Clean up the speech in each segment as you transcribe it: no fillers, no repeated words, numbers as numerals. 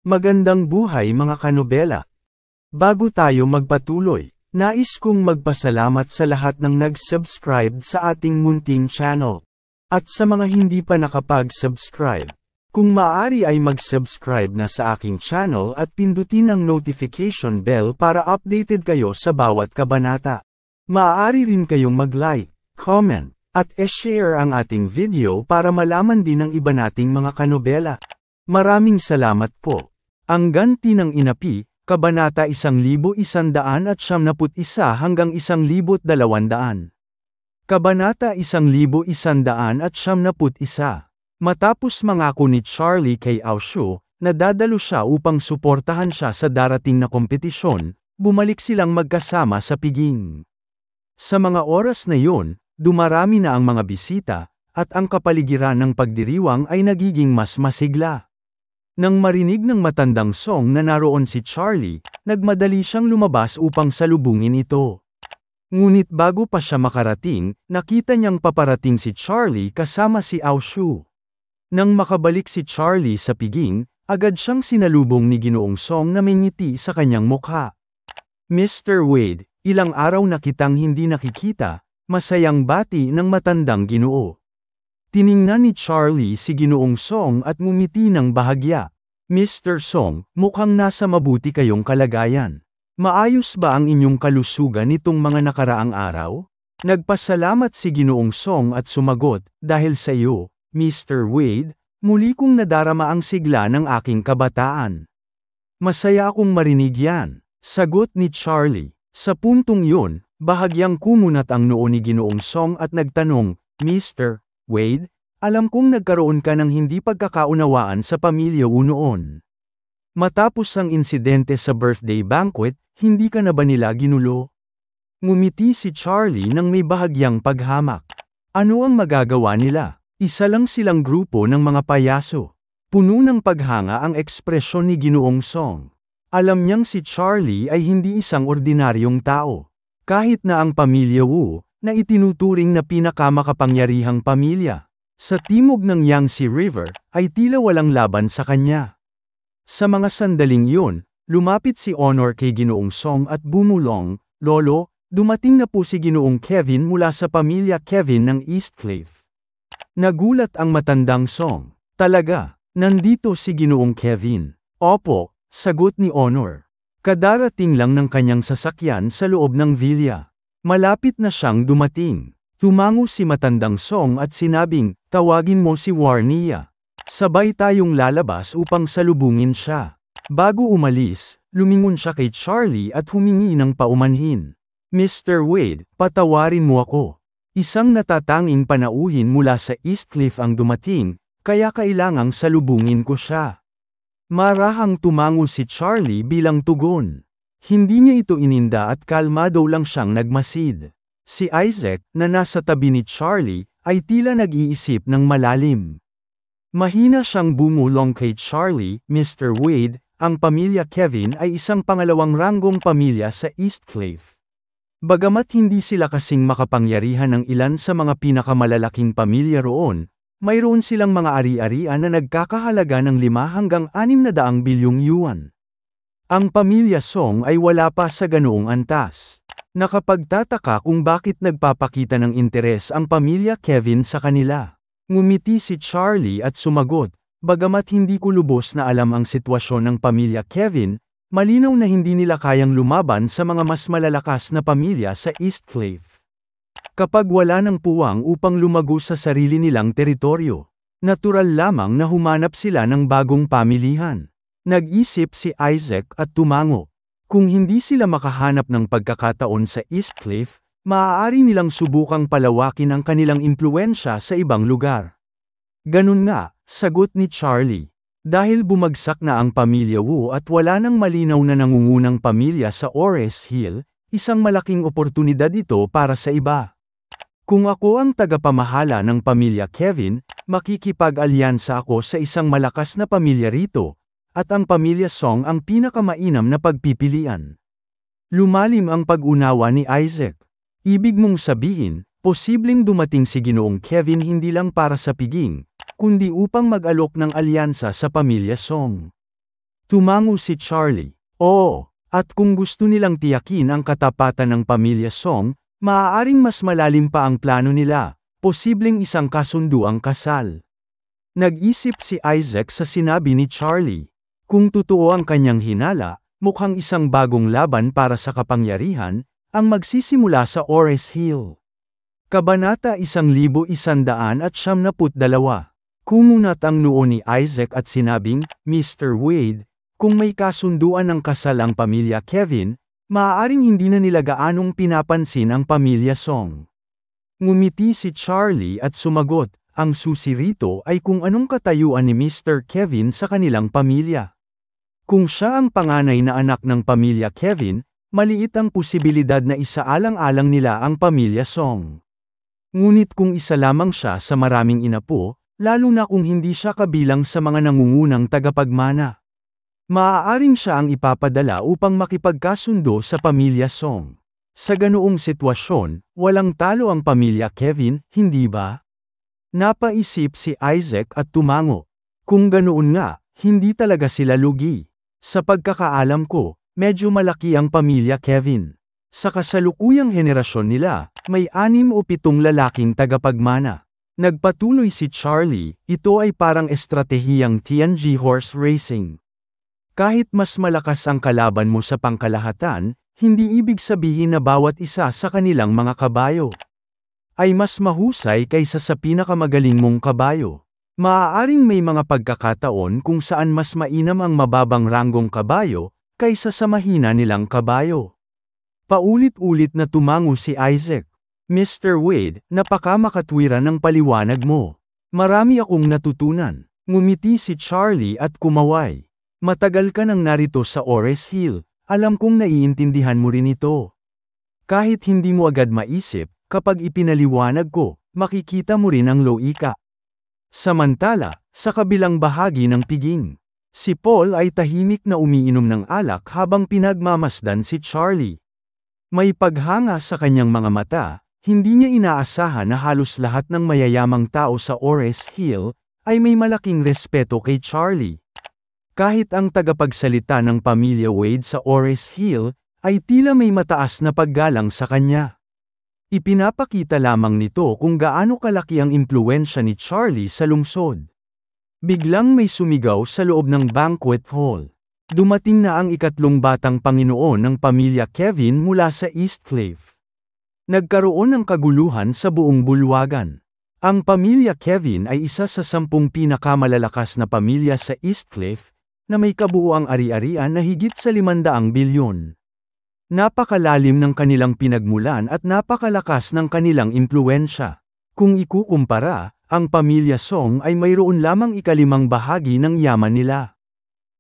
Magandang buhay mga kanobela. Bago tayo magpatuloy, nais kong magpasalamat sa lahat ng nag-subscribe sa ating munting channel. At sa mga hindi pa nakapag-subscribe, kung maaari ay mag-subscribe na sa aking channel at pindutin ang notification bell para updated kayo sa bawat kabanata. Maaari rin kayong mag-like, comment, at e-share ang ating video para malaman din ng iba nating mga kanobela. Maraming salamat po. Ang ganti ng inapi, Kabanata 1191 hanggang 1200. Kabanata 1191. Matapos mangako ni Charlie kay Aoshu, na dadalo siya upang suportahan siya sa darating na kompetisyon, bumalik silang magkasama sa piging. Sa mga oras na yun, dumarami na ang mga bisita, at ang kapaligiran ng pagdiriwang ay nagiging mas masigla. Nang marinig ng matandang Song na naroon si Charlie, nagmadali siyang lumabas upang salubungin ito. Ngunit bago pa siya makarating, nakita niyang paparating si Charlie kasama si Aoshu. Nang makabalik si Charlie sa piging, agad siyang sinalubong ni Ginoong Song na may ngiti sa kanyang mukha. Mr. Wade, ilang araw na kitang hindi nakikita, masayang bati ng matandang Ginoo. Tiningnan ni Charlie si Ginoong Song at ngumiti ng bahagya. Mr. Song, mukhang nasa mabuti kayong kalagayan. Maayos ba ang inyong kalusugan nitong mga nakaraang araw? Nagpasalamat si Ginoong Song at sumagot, dahil sa iyo, Mr. Wade, muli kong nadarama ang sigla ng aking kabataan. Masaya akong marinig yan, sagot ni Charlie. Sa puntong yun, bahagyang kumunat ang noo ni Ginoong Song at nagtanong, Mr. Wade, alam kong nagkaroon ka ng hindi pagkakaunawaan sa pamilya mo noon. Matapos ang insidente sa birthday banquet, hindi ka na ba nila ginulo? Ngumiti si Charlie nang may bahagyang paghamak. Ano ang magagawa nila? Isa lang silang grupo ng mga payaso. Puno ng paghanga ang ekspresyon ni Ginoong Song. Alam niyang si Charlie ay hindi isang ordinaryong tao. Kahit na ang pamilya Wu, na itinuturing na pinakamakapangyarihang pamilya sa timog ng Yangtze River, ay tila walang laban sa kanya. Sa mga sandaling iyon, lumapit si Honor kay Ginoong Song at bumulong, Lolo, dumating na po si Ginoong Kevin mula sa pamilya Kevin ng Eastcliff. Nagulat ang matandang Song. Talaga, nandito si Ginoong Kevin. Opo, sagot ni Honor. Kadarating lang ng kanyang sasakyan sa loob ng villa. Malapit na siyang dumating. Tumango si matandang Song at sinabing, tawagin mo si Warnia. Sabay tayong lalabas upang salubungin siya. Bago umalis, lumingon siya kay Charlie at humingi ng paumanhin. Mr. Wade, patawarin mo ako. Isang natatanging panauhin mula sa Eastcliff ang dumating, kaya kailangang salubungin ko siya. Marahang tumango si Charlie bilang tugon. Hindi niya ito ininda at kalmado lang siyang nagmasid. Si Isaac, na nasa tabi ni Charlie, ay tila nag-iisip ng malalim. Mahina siyang bumulong kay Charlie, Mr. Wade, ang pamilya Kevin ay isang pangalawang ranggong pamilya sa Eastcliff. Bagamat hindi sila kasing makapangyarihan ng ilan sa mga pinakamalalaking pamilya roon, mayroon silang mga ari-arian na nagkakahalaga ng 5 hanggang 600 bilyong yuan. Ang pamilya Song ay wala pa sa ganoong antas. Nakapagtataka kung bakit nagpapakita ng interes ang pamilya Kevin sa kanila. Ngumiti si Charlie at sumagot, bagamat hindi ko lubos na alam ang sitwasyon ng pamilya Kevin, malinaw na hindi nila kayang lumaban sa mga mas malalakas na pamilya sa Eastcliff. Kapag wala ng puwang upang lumago sa sarili nilang teritoryo, natural lamang na humanap sila ng bagong pamilihan. Nag-isip si Isaac at tumango. Kung hindi sila makahanap ng pagkakataon sa Eastcliff, maaari nilang subukang palawakin ang kanilang impluwensya sa ibang lugar. Ganun nga, sagot ni Charlie. Dahil bumagsak na ang pamilya Wu at wala nang malinaw na nangungunang pamilya sa Ores Hill, isang malaking oportunidad ito para sa iba. Kung ako ang tagapamahala ng pamilya Kevin, makikipag-alyansa ako sa isang malakas na pamilya rito, at ang pamilya Song ang pinakamainam na pagpipilian. Lumalim ang pag-unawa ni Isaac. Ibig mong sabihin, posibleng dumating si Ginoong Kevin hindi lang para sa piging, kundi upang mag-alok ng alyansa sa pamilya Song. Tumango si Charlie. Oo, at kung gusto nilang tiyakin ang katapatan ng pamilya Song, maaaring mas malalim pa ang plano nila, posibleng isang kasunduang kasal. Nag-isip si Isaac sa sinabi ni Charlie. Kung totoo ang kanyang hinala, mukhang isang bagong laban para sa kapangyarihan, ang magsisimula sa Ores Hill. Kabanata 1172. Kumunat ang noo ni Isaac at sinabing, Mr. Wade, kung may kasunduan ng kasal ang pamilya Kevin, maaaring hindi na nila gaanong pinapansin ang pamilya Song. Ngumiti si Charlie at sumagot, ang susi rito ay kung anong katayuan ni Mr. Kevin sa kanilang pamilya. Kung siya ang panganay na anak ng pamilya Kevin, maliit ang posibilidad na isaalang-alang nila ang pamilya Song. Ngunit kung isa lamang siya sa maraming inapo, lalo na kung hindi siya kabilang sa mga nangungunang tagapagmana, maaaring siya ang ipapadala upang makipagkasundo sa pamilya Song. Sa ganoong sitwasyon, walang talo ang pamilya Kevin, hindi ba? Napaisip si Isaac at tumango. Kung ganoon nga, hindi talaga sila lugi. Sa pagkakaalam ko, medyo malaki ang pamilya Kevin. Sa kasalukuyang henerasyon nila, may 6 o 7 lalaking tagapagmana. Nagpatuloy si Charlie, ito ay parang estratehiyang TNG horse racing. Kahit mas malakas ang kalaban mo sa pangkalahatan, hindi ibig sabihin na bawat isa sa kanilang mga kabayo ay mas mahusay kaysa sa pinakamagaling mong kabayo. Maaaring may mga pagkakataon kung saan mas mainam ang mababang ranggong kabayo kaysa sa mahina nilang kabayo. Paulit-ulit na tumango si Isaac. Mr. Wade, napakamakatwiran ng paliwanag mo. Marami akong natutunan. Ngumiti si Charlie at kumaway. Matagal ka nang narito sa Ores Hill, alam kong naiintindihan mo rin ito. Kahit hindi mo agad maisip, kapag ipinaliwanag ko, makikita mo rin ang loika. Samantala, sa kabilang bahagi ng piging, si Paul ay tahimik na umiinom ng alak habang pinagmamasdan si Charlie. May paghanga sa kanyang mga mata, hindi niya inaasahan na halos lahat ng mayayamang tao sa Ores Hill ay may malaking respeto kay Charlie. Kahit ang tagapagsalita ng pamilya Wade sa Ores Hill ay tila may mataas na paggalang sa kanya. Ipinapakita lamang nito kung gaano kalaki ang impluwensya ni Charlie sa lungsod. Biglang may sumigaw sa loob ng banquet hall. Dumating na ang 3 batang Panginoon ng pamilya Kevin mula sa Eastcliff. Nagkaroon ng kaguluhan sa buong bulwagan. Ang pamilya Kevin ay isa sa 10 pinakamalalakas na pamilya sa Eastcliff, na may kabuuang ari-arian na higit sa 500 bilyon. Napakalalim ng kanilang pinagmulan at napakalakas ng kanilang impluwensya. Kung ikukumpara, ang pamilya Song ay mayroon lamang 5 bahagi ng yaman nila.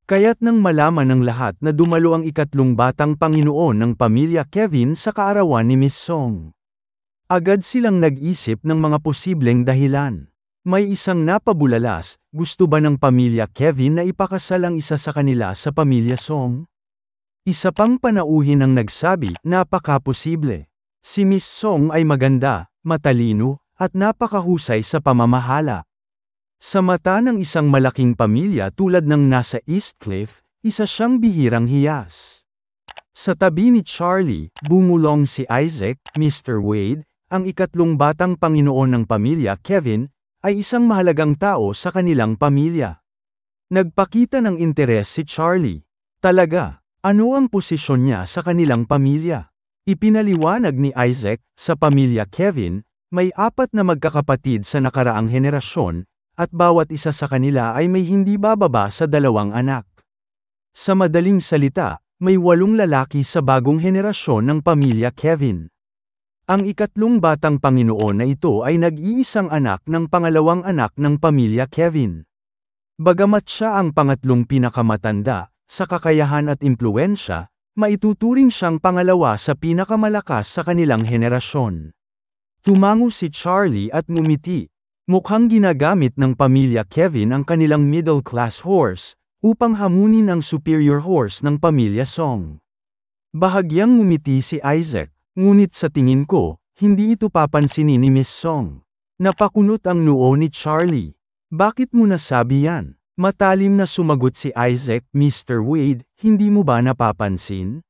Kaya't nang malaman ng lahat na dumalo ang 3 batang Panginoon ng pamilya Kevin sa kaarawan ni Miss Song, agad silang nag-isip ng mga posibleng dahilan. May isang napabulalas, gusto ba ng pamilya Kevin na ipakasal ang isa sa kanila sa pamilya Song? Isa pang panauhin ang nagsabi, napakaposible. Si Miss Song ay maganda, matalino, at napakahusay sa pamamahala. Sa mata ng isang malaking pamilya tulad ng nasa Eastcliff, isa siyang bihirang hiyas. Sa tabi ni Charlie, bumulong si Isaac, Mr. Wade, ang 3 batang Panginoon ng pamilya Kevin, ay isang mahalagang tao sa kanilang pamilya. Nagpakita ng interes si Charlie. Talaga, ano ang posisyon niya sa kanilang pamilya? Ipinaliwanag ni Isaac, sa pamilya Kevin, may 4 na magkakapatid sa nakaraang henerasyon, at bawat isa sa kanila ay may hindi bababa sa 2 anak. Sa madaling salita, may 8 lalaki sa bagong henerasyon ng pamilya Kevin. Ang 3 batang Panginoon na ito ay nag-iisang anak ng pangalawang anak ng pamilya Kevin. Bagamat siya ang pangatlong pinakamatanda, sa kakayahan at impluwensya, maituturing siyang pangalawa sa pinakamalakas sa kanilang henerasyon. Tumango si Charlie at ngumiti. Mukhang ginagamit ng pamilya Kevin ang kanilang middle-class horse, upang hamunin ang superior horse ng pamilya Song. Bahagyang ngumiti si Isaac, ngunit sa tingin ko, hindi ito papansinin ni Miss Song. Napakunot ang noo ni Charlie. Bakit mo nasabi yan? Matalim na sumagot si Isaac, Mr. Wade, hindi mo ba napapansin?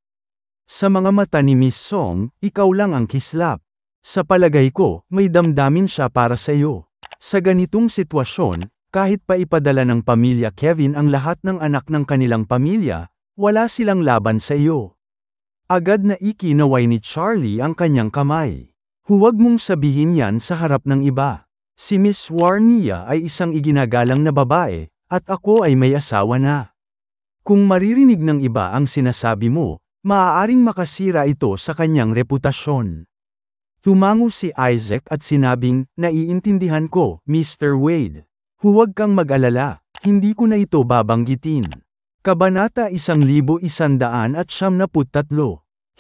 Sa mga mata ni Miss Song, ikaw lang ang kislap. Sa palagay ko, may damdamin siya para sa iyo. Sa ganitong sitwasyon, kahit pa ipadala ng pamilya Kevin ang lahat ng anak ng kanilang pamilya, wala silang laban sa iyo. Agad na ikinaway ni Charlie ang kanyang kamay. Huwag mong sabihin yan sa harap ng iba. Si Miss Warnia ay isang iginagalang na babae, at ako ay may asawa na. Kung maririnig ng iba ang sinasabi mo, maaaring makasira ito sa kanyang reputasyon. Tumango si Isaac at sinabing, naiintindihan ko, Mr. Wade. Huwag kang mag-alala, hindi ko na ito babanggitin. Kabanata 1173.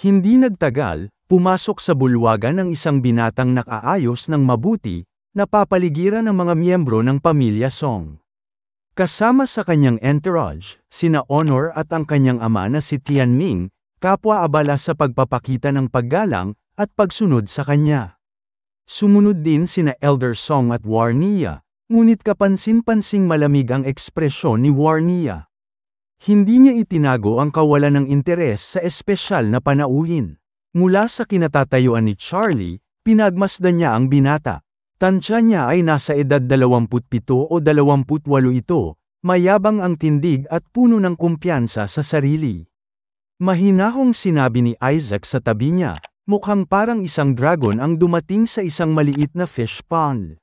Hindi nagtagal, pumasok sa bulwagan ng isang binatang nakaayos ng mabuti, napapaligiran ng mga miyembro ng pamilya Song. Kasama sa kanyang entourage, sina Honor at ang kanyang ama na si Tianming, kapwa-abala sa pagpapakita ng paggalang at pagsunod sa kanya. Sumunod din sina Elder Song at Warnia, ngunit kapansin-pansing malamig ang ekspresyon ni Warnia. Hindi niya itinago ang kawalan ng interes sa espesyal na panauhin. Mula sa kinatatayuan ni Charlie, pinagmasdan niya ang binata. Tansya niya ay nasa edad 27 o 28 ito, mayabang ang tindig at puno ng kumpiyansa sa sarili. Mahinahong sinabi ni Isaac sa tabi niya, mukhang parang isang dragon ang dumating sa isang maliit na fish pond.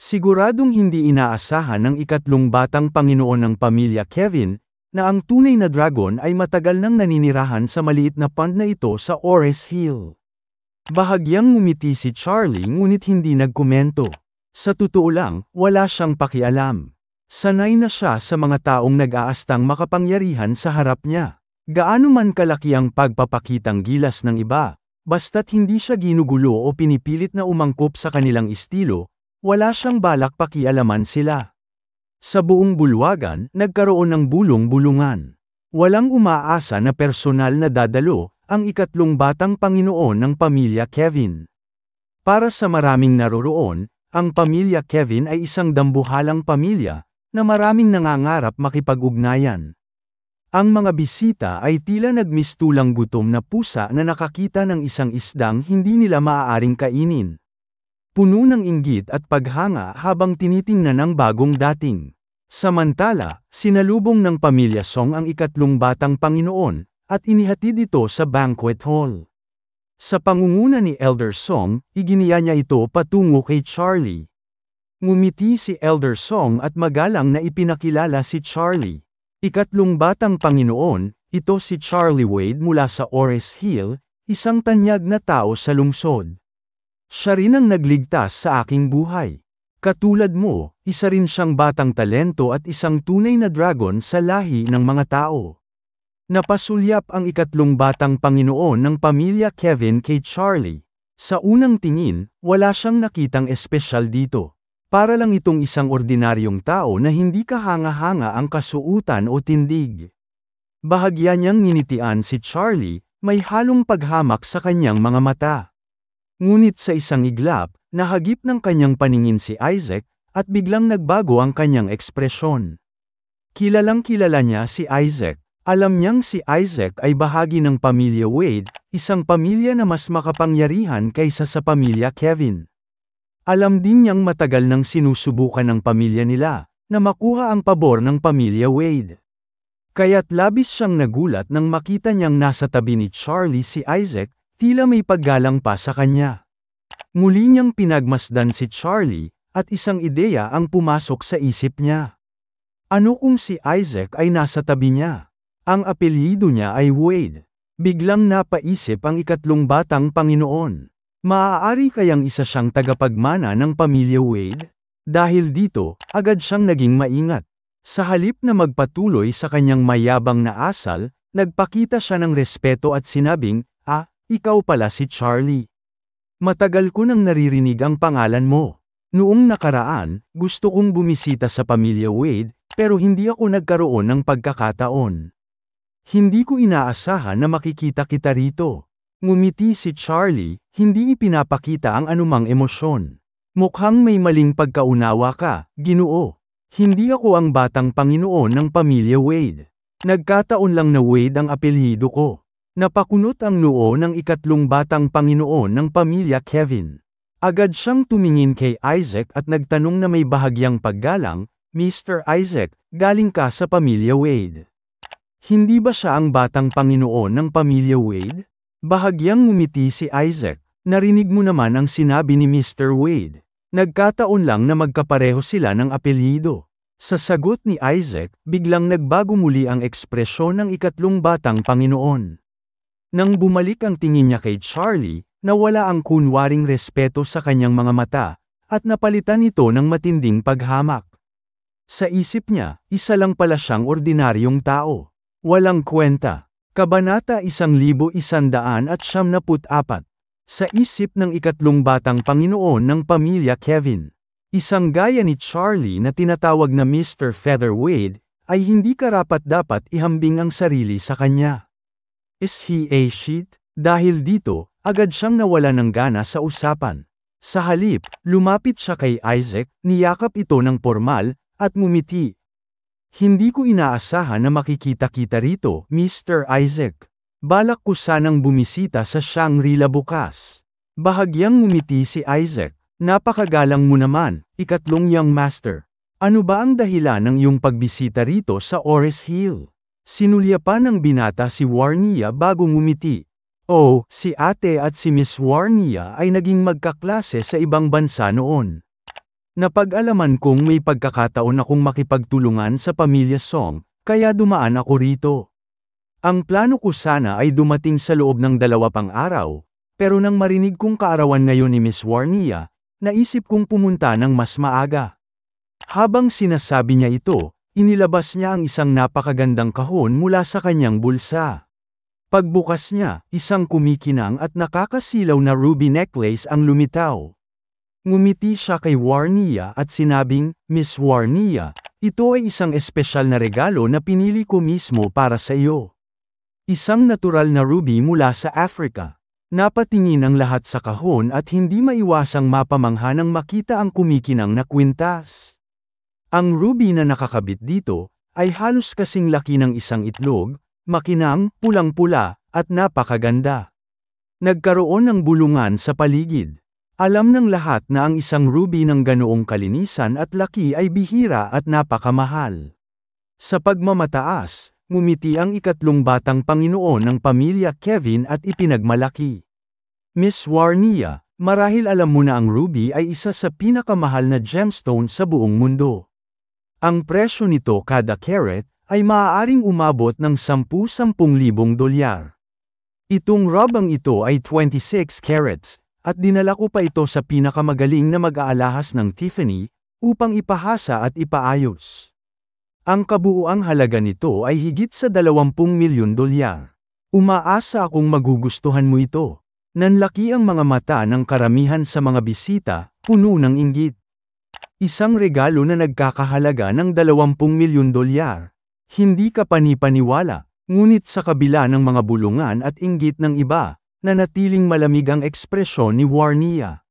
Siguradong hindi inaasahan ng ikatlong batang Panginoon ng pamilya Kevin, na ang tunay na dragon ay matagal nang naninirahan sa maliit na pond na ito sa Ores Hill. Bahagyang ngumiti si Charlie ngunit hindi nagkomento. Sa totoo lang, wala siyang pakialam. Sanay na siya sa mga taong nag-aastang makapangyarihan sa harap niya. Gaano man kalaki ang pagpapakitang gilas ng iba, basta't hindi siya ginugulo o pinipilit na umangkop sa kanilang estilo, wala siyang balak pakialaman sila. Sa buong bulwagan, nagkaroon ng bulong-bulungan. Walang umaasa na personal na dadalo, ang ikatlong batang Panginoon ng pamilya Kevin. Para sa maraming naroroon, ang pamilya Kevin ay isang dambuhalang pamilya, na maraming nangangarap makipag-ugnayan. Ang mga bisita ay tila nagmistulang gutom na pusa na nakakita ng isang isdang hindi nila maaaring kainin. Puno ng inggit at paghanga habang tinitingnan ang bagong dating. Samantala, sinalubong ng pamilya Song ang ikatlong batang Panginoon, at inihatid ito sa banquet hall. Sa pangunguna ni Elder Song, iginiya niya ito patungo kay Charlie. Ngumiti si Elder Song at magalang na ipinakilala si Charlie. Ikatlong batang Panginoon, ito si Charlie Wade mula sa Ores Hill, isang tanyag na tao sa lungsod. Siya rin ang nagligtas sa aking buhay. Katulad mo, isa rin siyang batang talento at isang tunay na dragon sa lahi ng mga tao. Napasulyap ang ikatlong batang Panginoon ng pamilya Kevin kay Charlie. Sa unang tingin, wala siyang nakitang espesyal dito. Para lang itong isang ordinaryong tao na hindi kahanga-hanga ang kasuutan o tindig. Bahagya niyang nginitian si Charlie, may halong paghamak sa kanyang mga mata. Ngunit sa isang iglap, nahagip ng kanyang paningin si Isaac, at biglang nagbago ang kanyang ekspresyon. Kilalang kilala niya si Isaac. Alam niyang si Isaac ay bahagi ng pamilya Wade, isang pamilya na mas makapangyarihan kaysa sa pamilya Kevin. Alam din niyang matagal nang sinusubukan ng pamilya nila, na makuha ang pabor ng pamilya Wade. Kaya't labis siyang nagulat nang makita niyang nasa tabi ni Charlie si Isaac, tila may paggalang pa sa kanya. Muli niyang pinagmasdan si Charlie, at isang ideya ang pumasok sa isip niya. Ano kung si Isaac ay nasa tabi niya? Ang apelyido niya ay Wade. Biglang napaisip ang ikatlong batang Panginoon. Maaari kayang isa siyang tagapagmana ng pamilya Wade? Dahil dito, agad siyang naging maingat. Sa halip na magpatuloy sa kanyang mayabang na asal, nagpakita siya ng respeto at sinabing, ikaw pala si Charlie. Matagal ko nang naririnig ang pangalan mo. Noong nakaraan, gusto kong bumisita sa pamilya Wade, pero hindi ako nagkaroon ng pagkakataon. Hindi ko inaasahan na makikita kita rito. Ngumiti si Charlie, hindi ipinapakita ang anumang emosyon. Mukhang may maling pagkaunawa ka, Ginoo. Hindi ako ang batang Panginoon ng pamilya Wade. Nagkataon lang na Wade ang apelyido ko. Napakunot ang noo ng ikatlong batang Panginoon ng pamilya Kevin. Agad siyang tumingin kay Isaac at nagtanong na may bahagyang paggalang, Mr. Isaac, galing ka sa pamilya Wade. Hindi ba siya ang batang Panginoon ng pamilya Wade? Bahagyang ngumiti si Isaac. Narinig mo naman ang sinabi ni Mr. Wade. Nagkataon lang na magkapareho sila ng apelyido. Sa sagot ni Isaac, biglang nagbago muli ang ekspresyon ng ikatlong batang Panginoon. Nang bumalik ang tingin niya kay Charlie, nawala ang kunwaring respeto sa kanyang mga mata, at napalitan ito ng matinding paghamak. Sa isip niya, isa lang pala siyang ordinaryong tao. Walang kwenta. Kabanata 1194. Sa isip ng ikatlong batang Panginoon ng pamilya Kevin. Isang gaya ni Charlie na tinatawag na Mr. Featherwade, ay hindi karapat-dapat ihambing ang sarili sa kanya. Is he a sheet? Dahil dito, agad siyang nawala ng gana sa usapan. Sa halip, lumapit siya kay Isaac, niyakap ito ng pormal, at ngumiti. Hindi ko inaasahan na makikita-kita rito, Mr. Isaac. Balak ko sanang bumisita sa Shangri-La bukas. Bahagyang ngumiti si Isaac. Napakagalang mo naman, ikatlong young master. Ano ba ang dahilan ng iyong pagbisita rito sa Ores Hill? Sinulyapan ng binata si Warnia bago ngumiti. Oh, si ate at si Miss Warnia ay naging magkaklase sa ibang bansa noon. Napag-alaman kong may pagkakataon akong makipagtulungan sa pamilya Song, kaya dumaan ako rito. Ang plano ko sana ay dumating sa loob ng 2 pang araw, pero nang marinig kong kaarawan ngayon ni Miss Warnia, naisip kong pumunta ng mas maaga. Habang sinasabi niya ito, inilabas niya ang isang napakagandang kahon mula sa kanyang bulsa. Pagbukas niya, isang kumikinang at nakakasilaw na ruby necklace ang lumitaw. Ngumiti siya kay Warnia at sinabing, Miss Warnia, ito ay isang espesyal na regalo na pinili ko mismo para sa iyo. Isang natural na ruby mula sa Africa. Napatingin ang lahat sa kahon at hindi maiwasang mapamangha nang makita ang kumikinang na kwintas. Ang ruby na nakakabit dito, ay halos kasing laki ng isang itlog, makinang, pulang-pula, at napakaganda. Nagkaroon ng bulungan sa paligid. Alam ng lahat na ang isang ruby ng ganoong kalinisan at laki ay bihira at napakamahal. Sa pagmamataas, ngumiti ang ikatlong batang Panginoon ng pamilya Kevin at ipinagmalaki. Miss Warnia, marahil alam mo na ang ruby ay isa sa pinakamahal na gemstone sa buong mundo. Ang presyo nito kada carat ay maaaring umabot ng $10,000. Itong robang ito ay 26 carats, at dinala ko pa ito sa pinakamagaling na mag-aalahas ng Tiffany, upang ipahasa at ipaayos. Ang kabuuang halaga nito ay higit sa $20 milyon. Umaasa akong magugustuhan mo ito. Nanlaki ang mga mata ng karamihan sa mga bisita, puno ng inggit. Isang regalo na nagkakahalaga ng $20 milyon. Hindi ka panipaniwala, ngunit sa kabila ng mga bulungan at inggit ng iba, nanatiling malamig ang ekspresyon ni Warnia.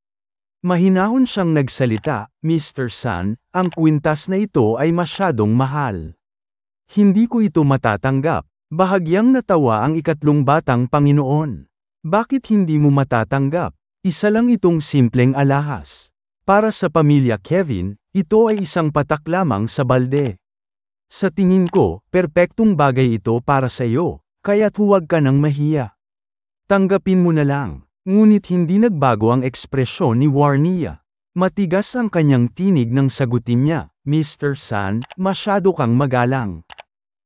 Mahinahon siyang nagsalita, Mr. San, ang kwintas na ito ay masyadong mahal. Hindi ko ito matatanggap. Bahagyang natawa ang ikatlong batang Panginoon. Bakit hindi mo matatanggap? Isa lang itong simpleng alahas. Para sa pamilya Kevin, ito ay isang patak lamang sa balde. Sa tingin ko, perpektong bagay ito para sa iyo, kaya't huwag ka nang mahiya. Tanggapin mo na lang. Ngunit hindi nagbago ang ekspresyon ni Warnia. Matigas ang kanyang tinig nang sagutin niya, Mr. San, masyado kang magalang.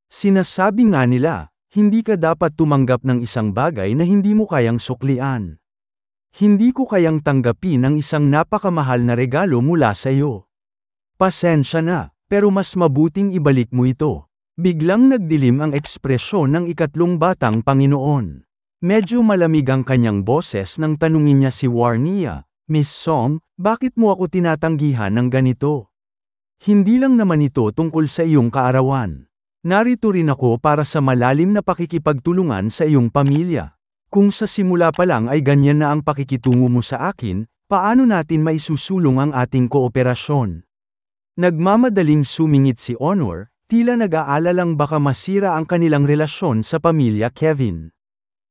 Sinasabi nga nila, hindi ka dapat tumanggap ng isang bagay na hindi mo kayang suklian. Hindi ko kayang tanggapin ang isang napakamahal na regalo mula sa iyo. Pasensya na, pero mas mabuting ibalik mo ito. Biglang nagdilim ang ekspresyon ng ikatlong batang Panginoon. Medyo malamig ang kanyang boses nang tanungin niya si Warnia, Miss Song, bakit mo ako tinatanggihan ng ganito? Hindi lang naman ito tungkol sa iyong kaarawan. Narito rin ako para sa malalim na pakikipagtulungan sa iyong pamilya. Kung sa simula pa lang ay ganyan na ang pakikitungo mo sa akin, paano natin maisusulong ang ating kooperasyon? Nagmamadaling sumingit si Honor, tila nag-aalalang baka masira ang kanilang relasyon sa pamilya Kevin.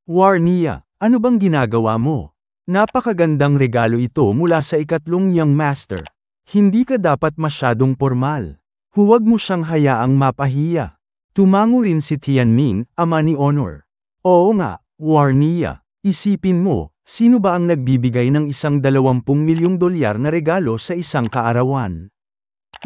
Warnia, ano bang ginagawa mo? Napakagandang regalo ito mula sa ikatlong young master. Hindi ka dapat masyadong formal. Huwag mo siyang hayaang mapahiya. Tumango rin si Tianming, ama ni Honor. Oo nga, Warnia, isipin mo, sino ba ang nagbibigay ng isang 20 milyong dolyar na regalo sa isang kaarawan?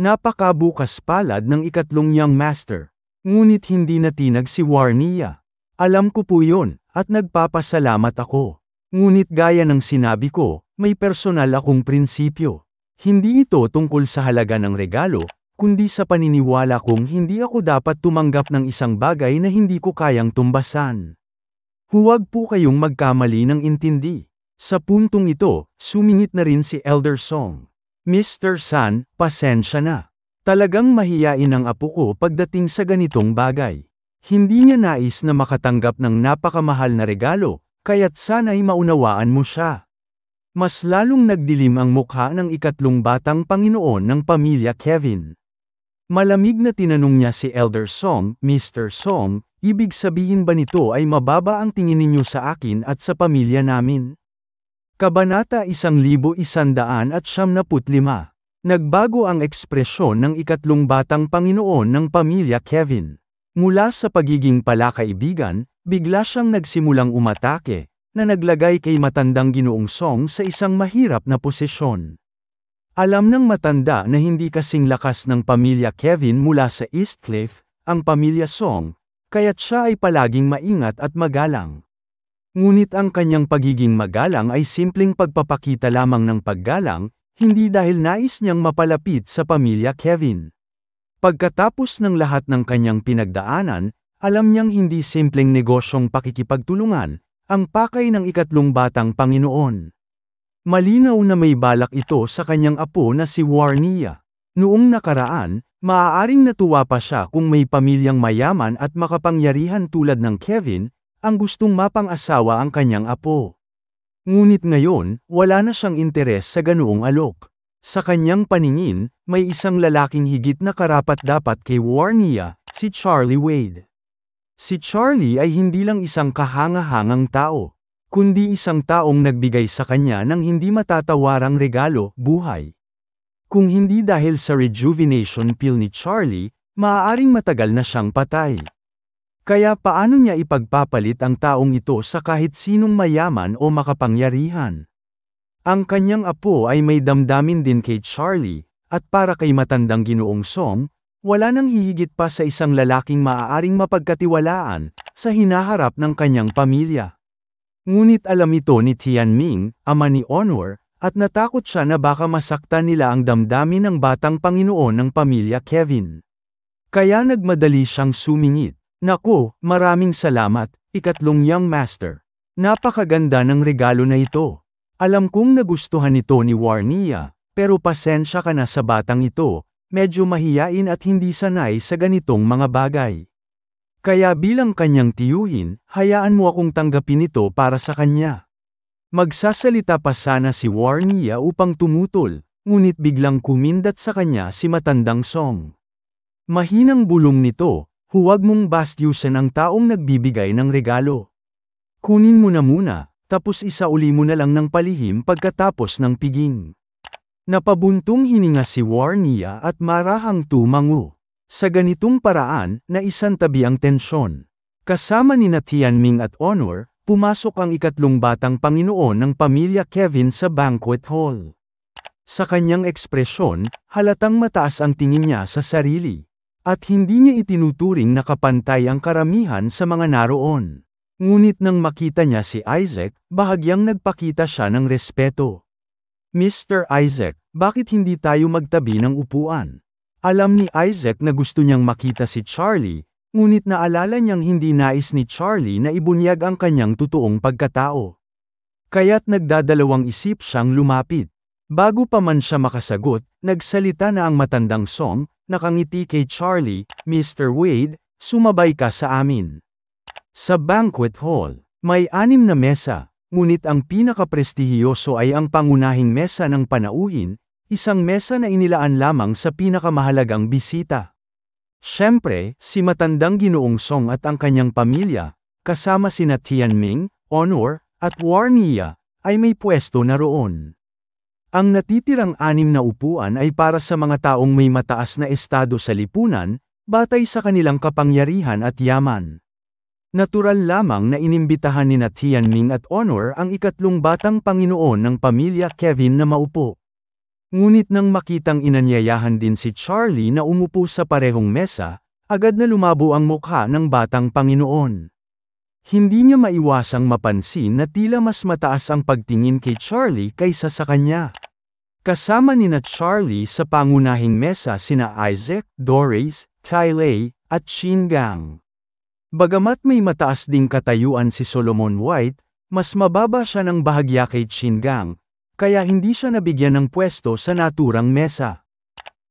Napakabukas palad ng ikatlong young master. Ngunit hindi natinag si Warnia. Alam ko po yun, at nagpapasalamat ako. Ngunit gaya ng sinabi ko, may personal akong prinsipyo. Hindi ito tungkol sa halaga ng regalo, kundi sa paniniwala kong hindi ako dapat tumanggap ng isang bagay na hindi ko kayang tumbasan. Huwag po kayong magkamali ng intindi. Sa puntong ito, sumingit na rin si Elder Song. Mr. San, pasensya na. Talagang mahiyain ang apo ko pagdating sa ganitong bagay. Hindi niya nais na makatanggap ng napakamahal na regalo, kaya't sana'y maunawaan mo siya. Mas lalong nagdilim ang mukha ng ikatlong batang Panginoon ng pamilya Kevin. Malamig na tinanong niya si Elder Song, Mr. Song, ibig sabihin ba nito ay mababa ang tingin ninyo sa akin at sa pamilya namin? Kabanata 1195. Nagbago ang ekspresyon ng ikatlong batang Panginoon ng pamilya Kevin. Mula sa pagiging palakaibigan, bigla siyang nagsimulang umatake, na naglagay kay matandang Ginoong Song sa isang mahirap na posisyon. Alam ng matanda na hindi kasing lakas ng pamilya Kevin mula sa Eastcliff, ang pamilya Song, kaya't siya ay palaging maingat at magalang. Ngunit ang kanyang pagiging magalang ay simpleng pagpapakita lamang ng paggalang, hindi dahil nais niyang mapalapit sa pamilya Kevin. Pagkatapos ng lahat ng kanyang pinagdaanan, alam niyang hindi simpleng negosyong pakikipagtulungan, ang pakay ng ikatlong batang Panginoon. Malinaw na may balak ito sa kanyang apo na si Warnia. Noong nakaraan, maaaring natuwa pa siya kung may pamilyang mayaman at makapangyarihan tulad ng Kevin, ang gustong mapang-asawa ang kanyang apo. Ngunit ngayon, wala na siyang interes sa ganoong alok. Sa kanyang paningin, may isang lalaking higit na karapat-dapat kay Warnia, si Charlie Wade. Si Charlie ay hindi lang isang kahanga-hangang tao, kundi isang taong nagbigay sa kanya ng hindi matatawarang regalo, buhay. Kung hindi dahil sa rejuvenation pill ni Charlie, maaaring matagal na siyang patay. Kaya paano niya ipagpapalit ang taong ito sa kahit sinong mayaman o makapangyarihan? Ang kanyang apo ay may damdamin din kay Charlie, at para kay matandang Ginoong Song, wala nang hihigit pa sa isang lalaking maaaring mapagkatiwalaan, sa hinaharap ng kanyang pamilya. Ngunit alam ito ni Tianming, ama ni Honor, at natakot siya na baka masaktan nila ang damdamin ng batang Panginoon ng pamilya Kevin. Kaya nagmadali siyang sumingit. Naku, maraming salamat, ikatlong young master. Napakaganda ng regalo na ito. Alam kong nagustuhan ito ni Warnia, pero pasensya ka na sa batang ito, medyo mahiyain at hindi sanay sa ganitong mga bagay. Kaya bilang kanyang tiyuhin, hayaan mo akong tanggapin ito para sa kanya. Magsasalita pa sana si Warnia upang tumutol, ngunit biglang kumindat sa kanya si matandang Song. Mahinang bulong nito. Huwag mong bastyusan ang taong nagbibigay ng regalo. Kunin mo na muna, tapos isauli mo na lang ng palihim pagkatapos ng piging. Napabuntong hininga si Warnia at marahang tumango. Sa ganitong paraan, naisantabi ang tensyon. Kasama ni Tianming at Honor, pumasok ang ikatlong batang Panginoon ng pamilya Kevin sa banquet hall. Sa kanyang ekspresyon, halatang mataas ang tingin niya sa sarili. At hindi niya itinuturing na kapantay ang karamihan sa mga naroon. Ngunit nang makita niya si Isaac, bahagyang nagpakita siya ng respeto. Mr. Isaac, bakit hindi tayo magtabi ng upuan? Alam ni Isaac na gusto niyang makita si Charlie, ngunit naalala niyang hindi nais ni Charlie na ibunyag ang kanyang totoong pagkatao. Kaya't nagdadalawang isip siyang lumapit. Bago pa man siya makasagot, nagsalita na ang matandang Song, nakangiti kay Charlie, Mr. Wade, sumabay ka sa amin. Sa banquet hall, may 6 na mesa, ngunit ang pinakaprestihiyoso ay ang pangunahing mesa ng panauhin, isang mesa na inilaan lamang sa pinakamahalagang bisita. Siyempre, si matandang Ginoong Song at ang kanyang pamilya, kasama sina Tianming, Honor, at Warnia, ay may pwesto na roon. Ang natitirang 6 na upuan ay para sa mga taong may mataas na estado sa lipunan, batay sa kanilang kapangyarihan at yaman. Natural lamang na inimbitahan ni Tianming at Honor ang ikatlong batang Panginoon ng pamilya Kevin na maupo. Ngunit nang makitang inanyayahan din si Charlie na umupo sa parehong mesa, agad na lumabo ang mukha ng batang Panginoon. Hindi niya maiwasang mapansin na tila mas mataas ang pagtingin kay Charlie kaysa sa kanya. Kasama nina Charlie sa pangunahing mesa sina Isaac, Doris, Tylay, at Chin Gang. Bagamat may mataas ding katayuan si Solomon White, mas mababa siya ng bahagya kay Chin Gang, kaya hindi siya nabigyan ng pwesto sa naturang mesa.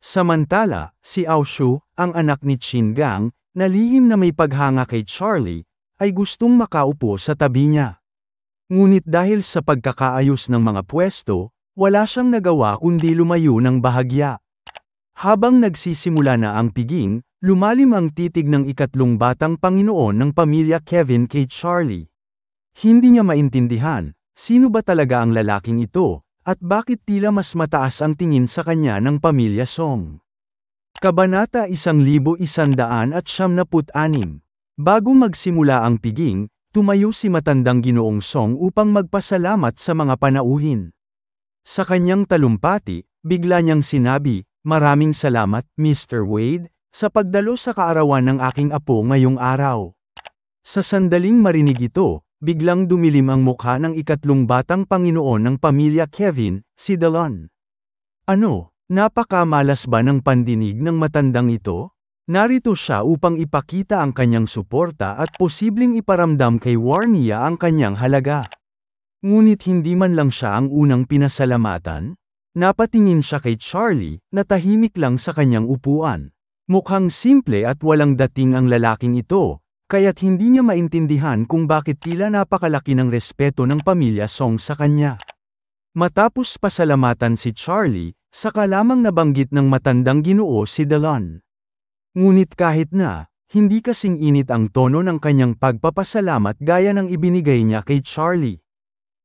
Samantala, si Aoshu, ang anak ni Chin Gang, na lihim na may paghanga kay Charlie, ay gustong makaupo sa tabi niya. Ngunit dahil sa pagkakaayos ng mga pwesto, wala siyang nagawa kundi lumayo ng bahagya. Habang nagsisimula na ang piging, lumalim ang titig ng ikatlong batang Panginoon ng pamilya Kevin kay Charlie. Hindi niya maintindihan, sino ba talaga ang lalaking ito, at bakit tila mas mataas ang tingin sa kanya ng pamilya Song. Kabanata 1196. Bago magsimula ang piging, tumayo si matandang Ginoong Song upang magpasalamat sa mga panauhin. Sa kanyang talumpati, bigla niyang sinabi, "Maraming salamat, Mr. Wade, sa pagdalo sa kaarawan ng aking apo ngayong araw." Sa sandaling marinig ito, biglang dumilim ang mukha ng ikatlong batang Panginoon ng pamilya Kevin, si Delon. Ano, napakamalas ba ng pandinig ng matandang ito? Narito siya upang ipakita ang kanyang suporta at posibleng iparamdam kay Warnia ang kanyang halaga. Ngunit hindi man lang siya ang unang pinasalamatan. Napatingin siya kay Charlie, na tahimik lang sa kanyang upuan. Mukhang simple at walang dating ang lalaking ito, kaya't hindi niya maintindihan kung bakit tila napakalaki ng respeto ng pamilya Song sa kanya. Matapos pasalamatan si Charlie, saka lamang nabanggit ng matandang Ginoo si Delon. Ngunit kahit na, hindi kasing init ang tono ng kanyang pagpapasalamat gaya ng ibinigay niya kay Charlie.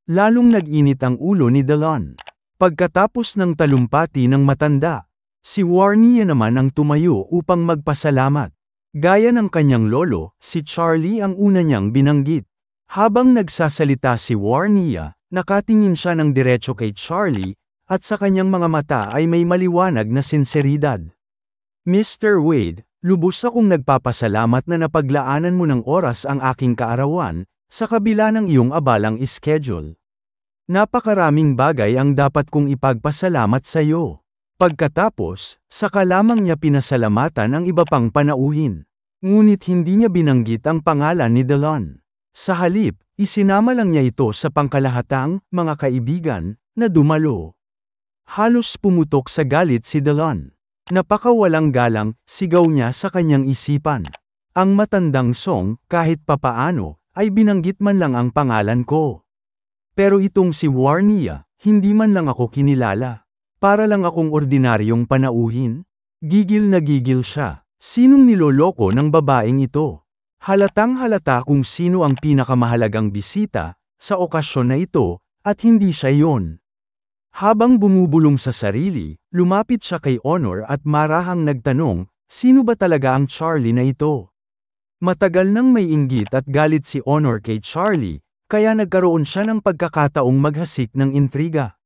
Lalong nag-init ang ulo ni Delon. Pagkatapos ng talumpati ng matanda, si Warnia naman ang tumayo upang magpasalamat. Gaya ng kanyang lolo, si Charlie ang una niyang binanggit. Habang nagsasalita si Warnia, nakatingin siya ng diretso kay Charlie, at sa kanyang mga mata ay may maliwanag na sinseridad. Mr. Wade, lubos akong nagpapasalamat na napaglaanan mo ng oras ang aking kaarawan, sa kabila ng iyong abalang schedule. Napakaraming bagay ang dapat kong ipagpasalamat sa iyo. Pagkatapos, saka lamang niya pinasalamatan ang iba pang panauhin. Ngunit hindi niya binanggit ang pangalan ni Delon. Sa halip, isinama lang niya ito sa pangkalahatang, mga kaibigan, na dumalo. Halos pumutok sa galit si Delon. Napakawalang galang, sigaw niya sa kanyang isipan. Ang matandang Song, kahit papaano, ay binanggit man lang ang pangalan ko. Pero itong si Warnia, hindi man lang ako kinilala. Para lang akong ordinaryong panauhin? Gigil na gigil siya. Sinong niloloko ng babaeng ito? Halatang halata kung sino ang pinakamahalagang bisita, sa okasyon na ito, at hindi siya yon. Habang bumubulong sa sarili, lumapit siya kay Honor at marahang nagtanong, sino ba talaga ang Charlie na ito? Matagal nang may inggit at galit si Honor kay Charlie, kaya nagkaroon siya ng pagkakataong maghasik ng intriga.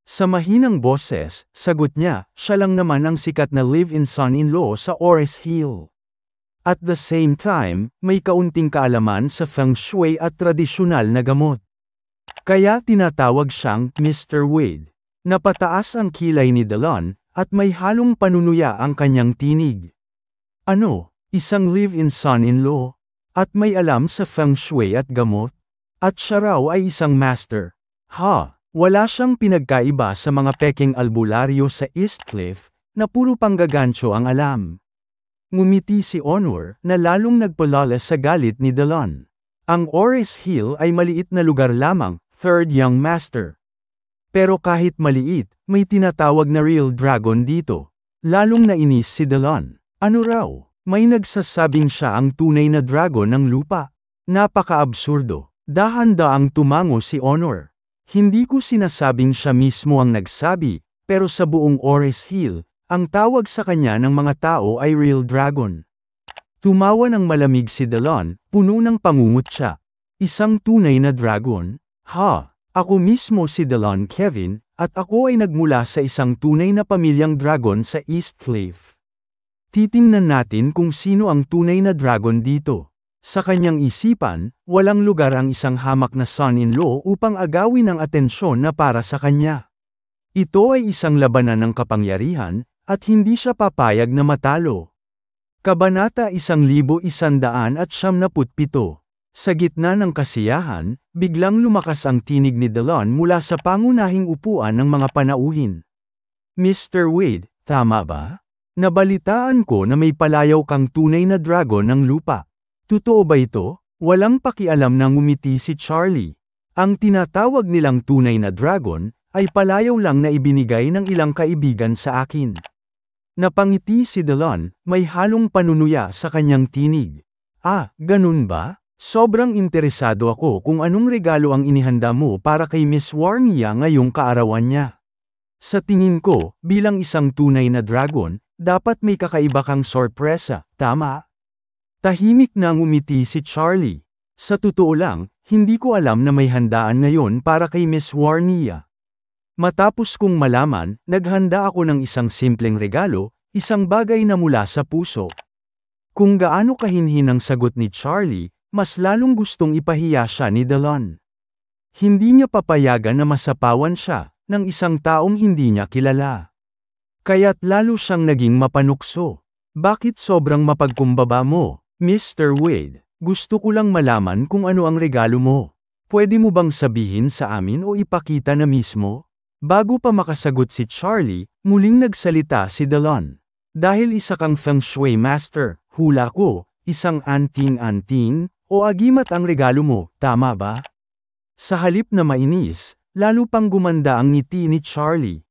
Sa mahinang boses, sagot niya, siya lang naman ang sikat na live-in son-in-law sa Ores Hill. At the same time, may kaunting kaalaman sa feng shui at tradisyonal na gamot. Kaya tinatawag siyang Mr. Wade. Napataas ang kilay ni Delon, at may halong panunuya ang kanyang tinig. Ano, isang live-in son-in-law? At may alam sa feng shui at gamot? At siya raw ay isang master. Wala siyang pinagkaiba sa mga peking albularyo sa Eastcliff, na puro panggagancho ang alam. Ngumiti si Honor, na lalong nagpalala sa galit ni Delon. Ang Ores Hill ay maliit na lugar lamang, third young master. Pero kahit maliit, may tinatawag na real dragon dito. Lalong nainis si Delon. Ano raw? May nagsasabing siya ang tunay na dragon ng lupa. Napaka-absurdo. Dahan-daang tumango si Honor. Hindi ko sinasabing siya mismo ang nagsabi, pero sa buong Ores Hill, ang tawag sa kanya ng mga tao ay real dragon. Tumawa ng malamig si Delon, puno ng pangungutya. Isang tunay na dragon? Ha? Ako mismo si Delon Kevin, at ako ay nagmula sa isang tunay na pamilyang dragon sa East Cliff. Titingnan natin kung sino ang tunay na dragon dito. Sa kanyang isipan, walang lugar ang isang hamak na son-in-law upang agawin ang atensyon na para sa kanya. Ito ay isang labanan ng kapangyarihan, at hindi siya papayag na matalo. Kabanata 1197. Sa gitna ng kasiyahan, biglang lumakas ang tinig ni Delon mula sa pangunahing upuan ng mga panauhin. Mr. Wade, tama ba? Nabalitaan ko na may palayaw kang tunay na dragon ng lupa. Totoo ba ito? Walang pakialam nang ngumiti si Charlie. Ang tinatawag nilang tunay na dragon, ay palayaw lang na ibinigay ng ilang kaibigan sa akin. Napangiti si Delon, may halong panunuya sa kanyang tinig. Ah, ganun ba? Sobrang interesado ako kung anong regalo ang inihanda mo para kay Miss Warnia ngayong kaarawan niya. Sa tingin ko, bilang isang tunay na dragon, dapat may kakaiba kang sorpresa, tama? Tahimik na ngumiti si Charlie. Sa totoo lang, hindi ko alam na may handaan ngayon para kay Miss Warnia. Matapos kong malaman, naghanda ako ng isang simpleng regalo, isang bagay na mula sa puso. Kung gaano kahinhin ang sagot ni Charlie, mas lalong gustong ipahiya siya ni Delon. Hindi niya papayagan na masapawan siya, ng isang taong hindi niya kilala. Kaya't lalo siyang naging mapanukso. Bakit sobrang mapagkumbaba mo, Mr. Wade? Gusto ko lang malaman kung ano ang regalo mo. Pwede mo bang sabihin sa amin o ipakita na mismo? Bago pa makasagot si Charlie, muling nagsalita si Delon. Dahil isa kang feng shui master, hula ko, isang anting-anting, o agimat ang regalo mo, tama ba? Sa halip na mainis, lalo pang gumanda ang ngiti ni Charlie.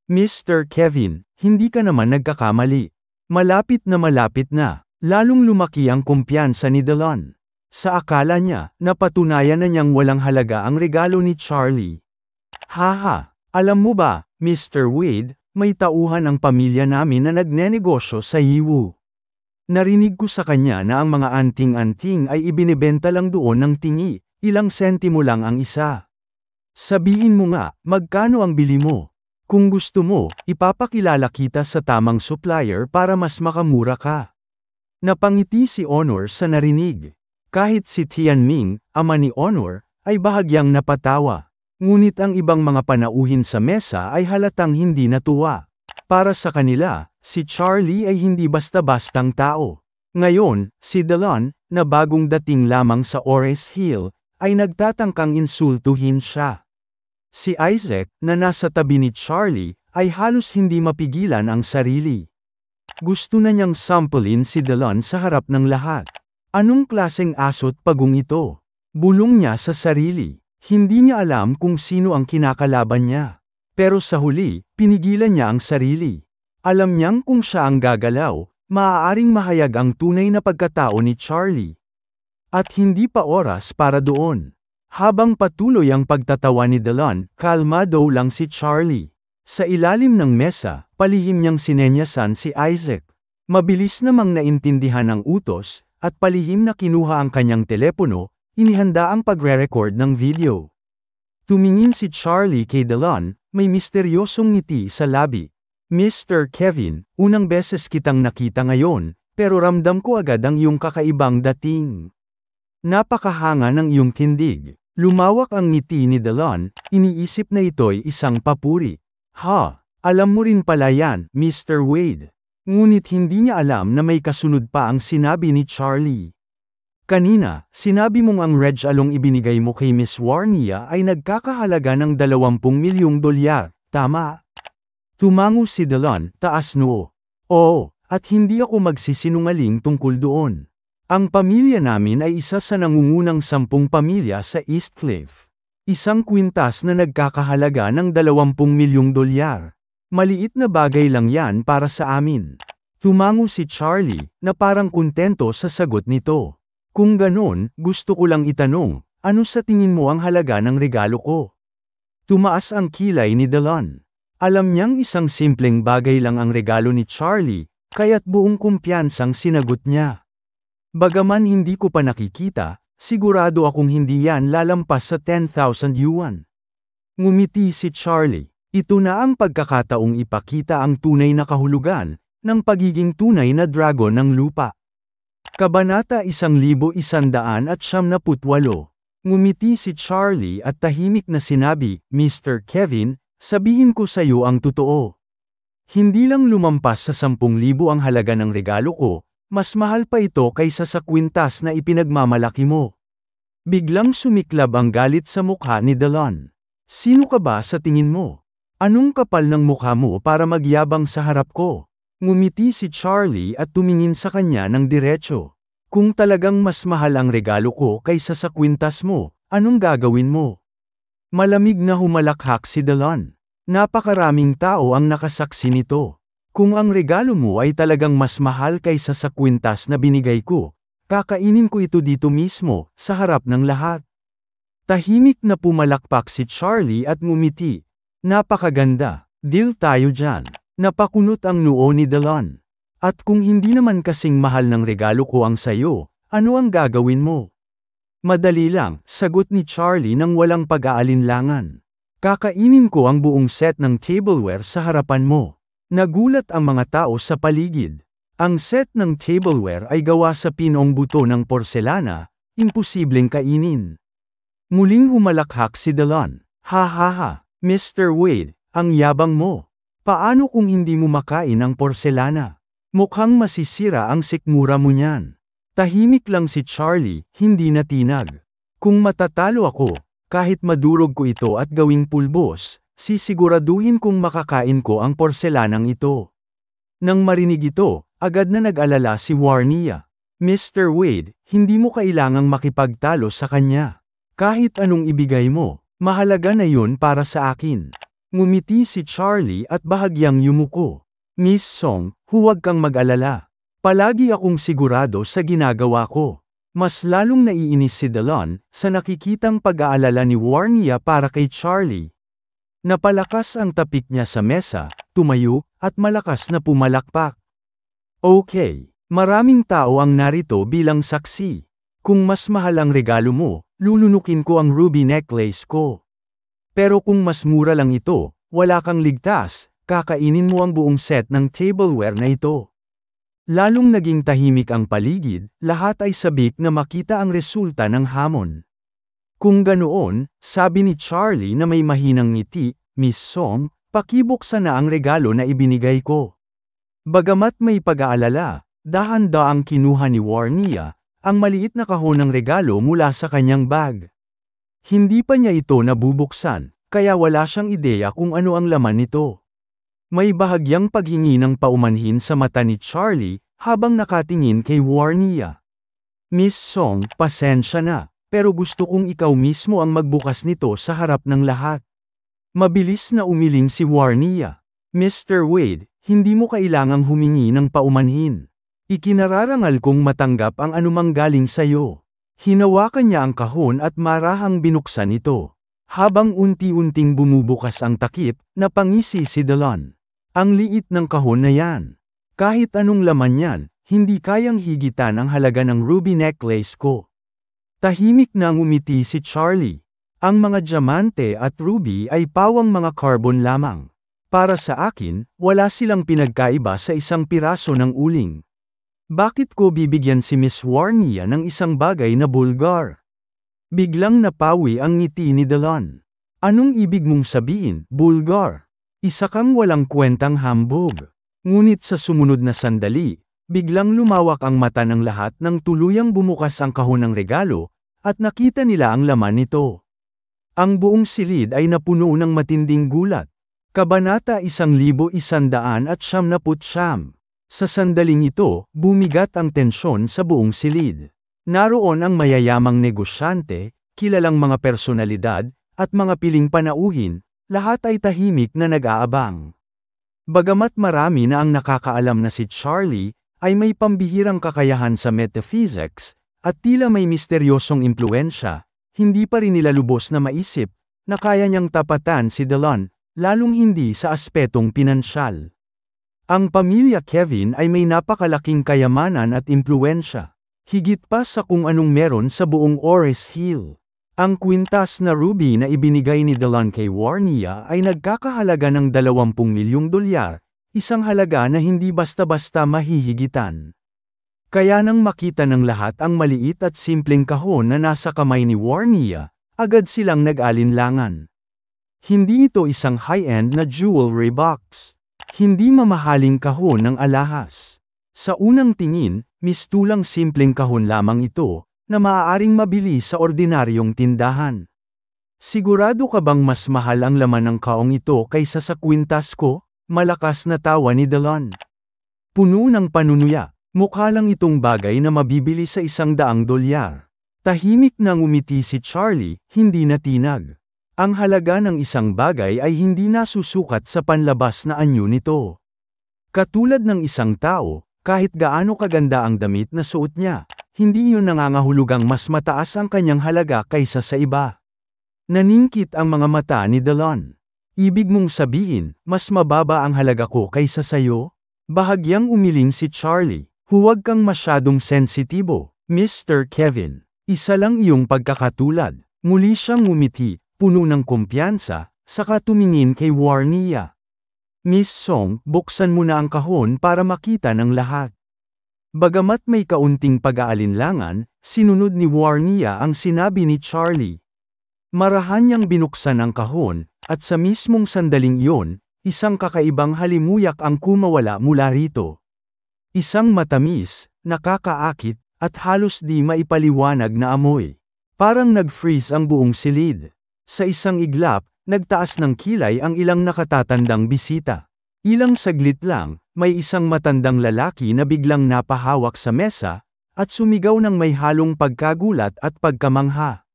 Mr. Kevin, hindi ka naman nagkakamali. Malapit na, lalong lumaki ang kumpiyansa ni Delon. Sa akala niya, napatunayan na niyang walang halaga ang regalo ni Charlie. Haha, alam mo ba, Mr. Wade, may tauhan ang pamilya namin na nagnenegosyo sa Yiwu. Narinig ko sa kanya na ang mga anting-anting ay ibinebenta lang doon ng tingi, ilang sentimo lang ang isa. Sabihin mo nga, magkano ang bili mo? Kung gusto mo, ipapakilala kita sa tamang supplier para mas makamura ka. Napangiti si Honor sa narinig. Kahit si Tianming, ama ni Honor, ay bahagyang napatawa. Ngunit ang ibang mga panauhin sa mesa ay halatang hindi natuwa. Para sa kanila, si Charlie ay hindi basta-bastang tao. Ngayon, si Delon, na bagong dating lamang sa Ores Hill, ay nagtatangkang insultuhin siya. Si Isaac, na nasa tabi ni Charlie, ay halos hindi mapigilan ang sarili. Gusto na niyang sampulin si Delon sa harap ng lahat. Anong klaseng aso't pagong ito? Bulong niya sa sarili. Hindi niya alam kung sino ang kinakalaban niya. Pero sa huli, pinigilan niya ang sarili. Alam niyang kung siya ang gagalaw, maaaring mahayag ang tunay na pagkatao ni Charlie. At hindi pa oras para doon. Habang patuloy ang pagtatawa ni Delon, kalmado lang si Charlie. Sa ilalim ng mesa, palihim niyang sinenyasan si Isaac. Mabilis namang naintindihan ang utos, at palihim na kinuha ang kanyang telepono, inihanda ang pagre-record ng video. Tumingin si Charlie kay Delon, may misteryosong ngiti sa labi. Mr. Kevin, unang beses kitang nakita ngayon, pero ramdam ko agad ang iyong kakaibang dating. Napakahanga ng iyong tindig. Lumawak ang ngiti ni Delon, iniisip na ito'y isang papuri. Ha, alam mo rin pala yan, Mr. Wade. Ngunit hindi niya alam na may kasunod pa ang sinabi ni Charlie. Kanina, sinabi mong ang regalong ibinigay mo kay Miss Warnia ay nagkakahalaga ng 20 milyong dolyar, tama? Tumango si Delon, taas noo. Oo, at hindi ako magsisinungaling tungkol doon. Ang pamilya namin ay isa sa nangungunang 10 pamilya sa East Cliff. Isang kwintas na nagkakahalaga ng 20 milyong dolyar. Maliit na bagay lang yan para sa amin. Tumango si Charlie, na parang kontento sa sagot nito. Kung ganon, gusto ko lang itanong, ano sa tingin mo ang halaga ng regalo ko? Tumaas ang kilay ni Delon. Alam niyang isang simpleng bagay lang ang regalo ni Charlie, kaya't buong kumpiyansang sinagot niya. Bagaman hindi ko pa nakikita, sigurado akong hindi yan lalampas sa 10,000 yuan. Ngumiti si Charlie. Ito na ang pagkakataong ipakita ang tunay na kahulugan ng pagiging tunay na dragon ng lupa. Kabanata 1178. Ngumiti si Charlie at tahimik na sinabi, Mr. Kevin, sabihin ko sa iyo ang totoo. Hindi lang lumampas sa 10,000 ang halaga ng regalo ko, mas mahal pa ito kaysa sa kwintas na ipinagmamalaki mo. Biglang sumiklab ang galit sa mukha ni Delon. Sino ka ba sa tingin mo? Anong kapal ng mukha mo para magyabang sa harap ko? Ngumiti si Charlie at tumingin sa kanya ng diretso. Kung talagang mas mahal ang regalo ko kaysa sa kwintas mo, anong gagawin mo? Malamig na humalakhak si Delon. Napakaraming tao ang nakasaksi nito. Kung ang regalo mo ay talagang mas mahal kaysa sa kwintas na binigay ko, kakainin ko ito dito mismo, sa harap ng lahat. Tahimik na pumalakpak si Charlie at ngumiti. Napakaganda, deal tayo dyan. Napakunot ang noo ni Delon. At kung hindi naman kasing mahal ng regalo ko ang sayo, ano ang gagawin mo? Madali lang, sagot ni Charlie nang walang pag-aalinlangan. Kakainin ko ang buong set ng tableware sa harapan mo. Nagulat ang mga tao sa paligid. Ang set ng tableware ay gawa sa pinong buto ng porselana, imposibleng kainin. Muling humalakhak si Delon. Ha ha ha, Mr. Wade, ang yabang mo. Paano kung hindi mo makain ang porselana? Mukhang masisira ang sikmura mo niyan. Tahimik lang si Charlie, hindi natinag. Kung matatalo ako, kahit madurog ko ito at gawing pulbos, sisiguraduhin kong makakain ko ang porselanang ito. Nang marinig ito, agad na nag-alala si Warnia. Mr. Wade, hindi mo kailangang makipagtalo sa kanya. Kahit anong ibigay mo, mahalaga na yun para sa akin. Ngumiti si Charlie at bahagyang yumuko. Miss Song, huwag kang mag-alala. Palagi akong sigurado sa ginagawa ko. Mas lalong naiinis si Delon sa nakikitang pag-aalala ni Warnia para kay Charlie. Napalakas ang tapik niya sa mesa, tumayo, at malakas na pumalakpak. Okay, maraming tao ang narito bilang saksi. Kung mas mahal ang regalo mo, lulunukin ko ang ruby necklace ko. Pero kung mas mura lang ito, wala kang ligtas. Kakainin mo ang buong set ng tableware na ito. Lalong naging tahimik ang paligid, lahat ay sabik na makita ang resulta ng hamon. Kung ganoon, sabi ni Charlie na may mahinang ngiti, Miss Song, pakibuksan na ang regalo na ibinigay ko. Bagamat may pag-aalala, dahan-daang kinuha ni Warnia, ang maliit na kahon ng regalo mula sa kanyang bag. Hindi pa niya ito nabubuksan, kaya wala siyang ideya kung ano ang laman nito. May bahagyang paghingi ng paumanhin sa mata ni Charlie, habang nakatingin kay Warnia. Miss Song, pasensya na, pero gusto kong ikaw mismo ang magbukas nito sa harap ng lahat. Mabilis na umiling si Warnia. Mr. Wade, hindi mo kailangang humingi ng paumanhin. Ikinararangal kong matanggap ang anumang galing sayo. Hinawakan niya ang kahon at marahang binuksan ito. Habang unti-unting bumubukas ang takip, napangisi si Delon. Ang liit ng kahon na yan. Kahit anong laman yan, hindi kayang higitan ang halaga ng ruby necklace ko. Tahimik na ngumiti si Charlie. Ang mga diamante at ruby ay pawang mga carbon lamang. Para sa akin, wala silang pinagkaiba sa isang piraso ng uling. Bakit ko bibigyan si Miss Warnia ng isang bagay na bulgar? Biglang napawi ang ngiti ni Delon. Anong ibig mong sabihin, bulgar? Isa kang walang kwentang hambog. Ngunit sa sumunod na sandali, biglang lumawak ang mata ng lahat nang tuluyang bumukas ang kahon ng regalo, at nakita nila ang laman nito. Ang buong silid ay napuno ng matinding gulat. Kabanata 1179. Sa sandaling ito, bumigat ang tensyon sa buong silid. Naroon ang mayayamang negosyante, kilalang mga personalidad, at mga piling panauhin, lahat ay tahimik na nag-aabang. Bagamat marami na ang nakakaalam na si Charlie, ay may pambihirang kakayahan sa metaphysics, at tila may misteryosong impluensya, hindi pa rin nila lubos na maisip, na kaya niyang tapatan si Delon, lalong hindi sa aspetong pinansyal. Ang pamilya Kevin ay may napakalaking kayamanan at impluensya, higit pa sa kung anong meron sa buong Ores Hill. Ang kwintas na ruby na ibinigay ni Delon kay Warnia ay nagkakahalaga ng 20 milyong dolyar, isang halaga na hindi basta-basta mahihigitan. Kaya nang makita ng lahat ang maliit at simpleng kahon na nasa kamay ni Warnia, agad silang nag-alinlangan. Hindi ito isang high-end na jewelry box. Hindi mamahaling kahon ng alahas. Sa unang tingin, mistulang simpleng kahon lamang ito, na maaaring mabili sa ordinaryong tindahan. Sigurado ka bang mas mahal ang laman ng kaong ito kaysa sa kwintas ko? Malakas na tawa ni Delon. Puno ng panunuya, mukha lang itong bagay na mabibili sa $100. Tahimik na ngumiti si Charlie, hindi natinag. Ang halaga ng isang bagay ay hindi nasusukat sa panlabas na anyo nito. Katulad ng isang tao, kahit gaano kaganda ang damit na suot niya, hindi yun nangangahulugang mas mataas ang kanyang halaga kaysa sa iba. Naningkit ang mga mata ni Delon. Ibig mong sabihin, mas mababa ang halaga ko kaysa sayo? Bahagyang umiling si Charlie. Huwag kang masyadong sensitibo, Mr. Kevin. Isa lang iyong pagkakatulad. Muli siyang ngumiti, puno ng kumpiyansa, saka tumingin kay Warnia. Miss Song, buksan mo na ang kahon para makita ng lahat. Bagamat may kaunting pag-aalinlangan, sinunod ni Warnia ang sinabi ni Charlie. Marahan niyang binuksan ang kahon, at sa mismong sandaling iyon, isang kakaibang halimuyak ang kumawala mula rito. Isang matamis, nakakaakit, at halos di maipaliwanag na amoy. Parang nag-freeze ang buong silid. Sa isang iglap, nagtaas ng kilay ang ilang nakatatandang bisita. Ilang saglit lang, may isang matandang lalaki na biglang napahawak sa mesa, at sumigaw ng may halong pagkagulat at pagkamangha.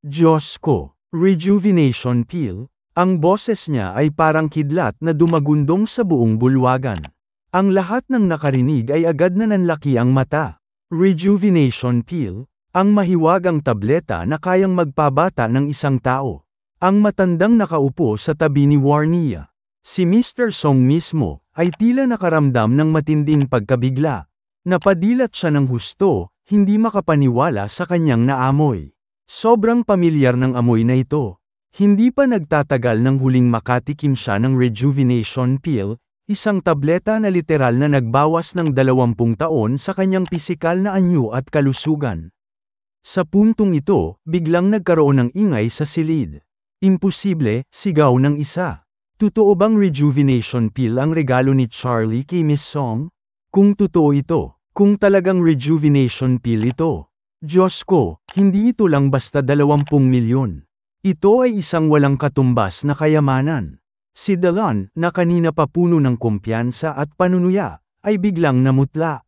Diyos ko! Rejuvenation pill? Ang boses niya ay parang kidlat na dumagundong sa buong bulwagan. Ang lahat ng nakarinig ay agad na nanlaki ang mata. Rejuvenation pill? Ang mahiwagang tableta na kayang magpabata ng isang tao. Ang matandang nakaupo sa tabi ni Warnia. Si Mr. Song mismo, ay tila nakaramdam ng matinding pagkabigla. Napadilat siya ng husto, hindi makapaniwala sa kanyang naamoy. Sobrang pamilyar ng amoy na ito. Hindi pa nagtatagal nang huling makatikim siya ng rejuvenation pill, isang tableta na literal na nagbawas ng 20 taon sa kanyang pisikal na anyo at kalusugan. Sa puntong ito, biglang nagkaroon ng ingay sa silid. Imposible, sigaw ng isa. Totoo bang rejuvenation pill ang regalo ni Charlie kay Miss Song? Kung totoo ito, kung talagang rejuvenation pill ito, Diyos ko, hindi ito lang basta 20 milyon. Ito ay isang walang katumbas na kayamanan. Si Delon, na kanina pa puno ng kumpiyansa at panunuya, ay biglang namutla.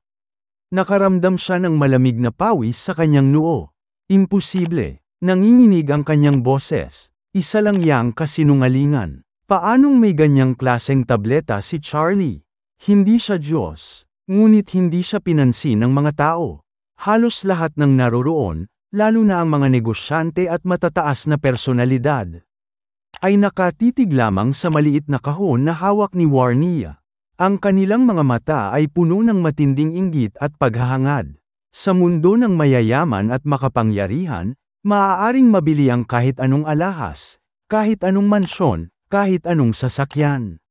Nakaramdam siya ng malamig na pawis sa kanyang noo. Imposible. Nanginginig ang kanyang boses. Isa lang yang kasinungalingan. Paanong may ganyang klaseng tableta si Charlie? Hindi siya Diyos. Ngunit hindi siya pinansin ng mga tao. Halos lahat ng naroroon, lalo na ang mga negosyante at matataas na personalidad, ay nakatitig lamang sa maliit na kahon na hawak ni Warnia. Ang kanilang mga mata ay puno ng matinding inggit at paghahangad. Sa mundo ng mayayaman at makapangyarihan, maaaring mabili ang kahit anong alahas, kahit anong mansyon, kahit anong sasakyan.